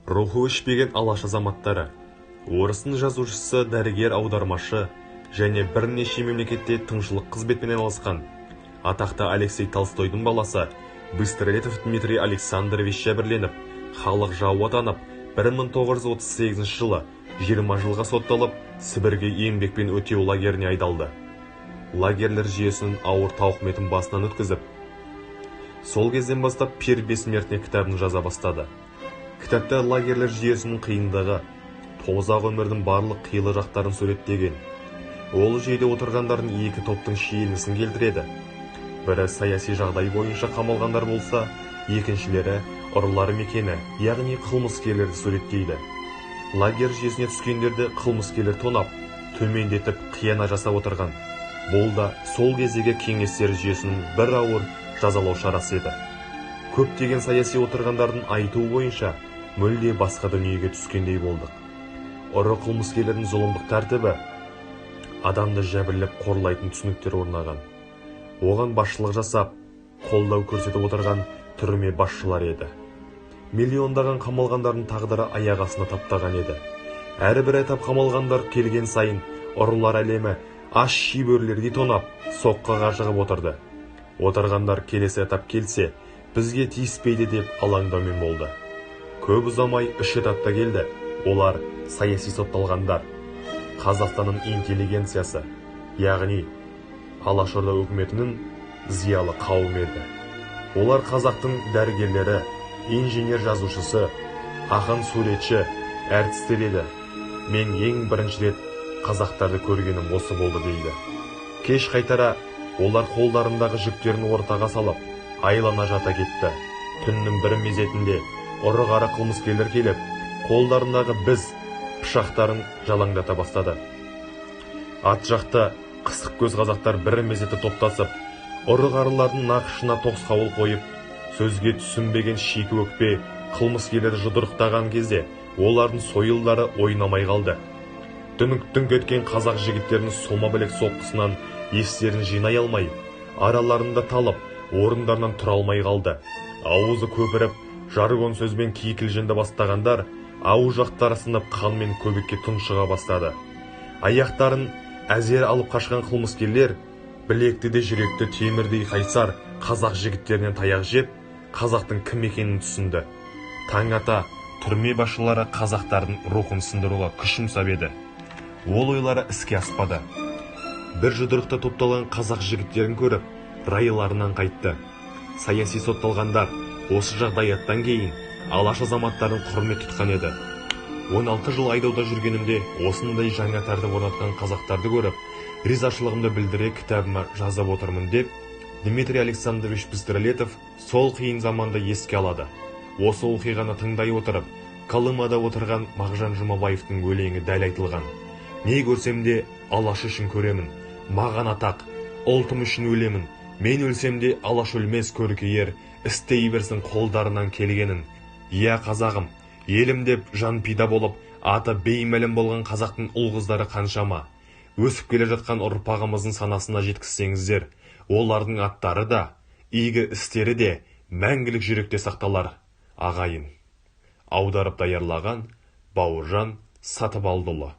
Рухы өшпеген алаш азаматтары, орыстың жазушысы, дәрігер, аудармашы және бірнеше мемлекетте тыңшылық қызметпен айналысқан атақты Алексей Толстойдың баласы Быстролетов Дмитрий Александрович жәбірленіп, халық жауы атанып, 1938 жылы 20 жылға сотталып, Сібірге еңбекпен өтеу лагеріне айдалды. Лагерлер жүйесінің ауыр тауқыметін басынан өткізіп, сол кезден бастап «Пир бессмертный» кітабын жаза бастады. Кітапта лагерлер жүйесінің қиындығы, тозақ өмірдің барлық қилы жақтарын суреттеген. Ол жүйеде отырғандардың екі топтың шиеленісін келтіреді. Бірі саяси жағдай бойынша қамалғандар болса, екіншілері ұрылар мекені, яғни қылмыскерлерді суреттейді. Лагер жүйесіне түскендерді қылмыскерлер тонап, төмендетіп қияна жасап отырған. Бұл да сол кездегі кеңестер жүйесінің бір ауыр жазалау шарасы еді. Көптеген саяси отырғандардың айтуы бойынша мүлде басқа дүниеге түскендей болдық. Ұры қылмыскерлердің зұлымдық тәртібі адамды жәбірлеп қорлайтын түсініктер орнаған. Оған басшылық жасап, қолдау көрсетіп отырған түрме басшылар еді. Миллиондаған қамалғандардың тағдыры аяқ астына таптаған еді. Әрбір этап қамалғандар келген сайын ұрылар әлемі аш шибөрілерге тонап, соққыға жығып отырды. Отырғандар келесі этап келсе, бізге тиіспейді деп алаңдаумен болды. Көп ұзамай үш этапта келді. Олар саяси сотталғандар, Қазақстанның интеллигенциясы, яғни Алашорда үкіметінің зиялы қауымы еді. Олар қазақтың дәрігерлері, инженер жазушысы, ақын суретші, әртістер еді. Мен ең бірінші рет қазақтарды көргенім осы болды дейді. Кеш қайтара олар қолдарындағы жүктерін ортаға салып, айлана жата кетті. Түннің бір мезетінде ұры-қары қылмыскерлер келіп, қолдарындағы біз пышақтарын жалаңдата бастады. Ат жақта қысық көз қазақтар бір мезетте топтасып, ұры-қарылардың нақышына тосқауыл қойып, сөзге түсінбеген шикі өкпе қылмыскерлерді жұдырықтаған кезде олардың сойылдары ойнамай қалды. Дүңк-дүңк еткен қазақ жігіттерінің сома білек соққысынан естерін жинай алмай, араларында талып, орындарынан тұра алмай қалды. Ауызы көпіріп, жаргон сөзбен кикілжінді бастағандар, ау жақтары сынып қанмен көбікке тұншыға бастады. Аяқтарын әзер алып қашқан қылмыскерлер, білекті де жүректі темірдей қайсар қазақ жігіттерінен таяқ жеп, қазақтың кім екенін түсінді. Таң ата, түрме басшылары қазақтардың рухын сындыруға күш жұмсап еді. Ол ойлары іске аспады. Бір жұдырықта топталған қазақ жігіттерін көріп, райларынан қайтты. Саяси сотталғандар осы жағдаяттан кейін алаш азаматтарын құрмет тұтқан еді. 16 жыл айдауда жүргенімде осындай жаңа тәртіп орнатқан қазақтарды көріп, ризашылығымды білдіре кітабыма жазып отырмын деп, Дмитрий Александрович Быстролетов сол қиын заманды еске алады. Осы оқиғаны тыңдай отырып, Колымада отырған Мағжан Жұмабаевтың өлеңі дәл айтылған. Не көрсем де алаш үшін көремін, маған атақ, ұлтым үшін өлемін. Мен өлсем де алаш өлмес көркейер, істей берсін қолдарынан келгенін. Иә қазағым, елім деп жан пида болып, аты беймәлім болған қазақтың ұл-қыздары қаншама. Өсіп келе жатқан ұрпағымыздың санасына жеткізсеңіздер, олардың аттары да, игі істері де мәңгілік жүректе сақталар, ағайын. Аударып даярлаған Бауыржан Сатыбалдыұлы.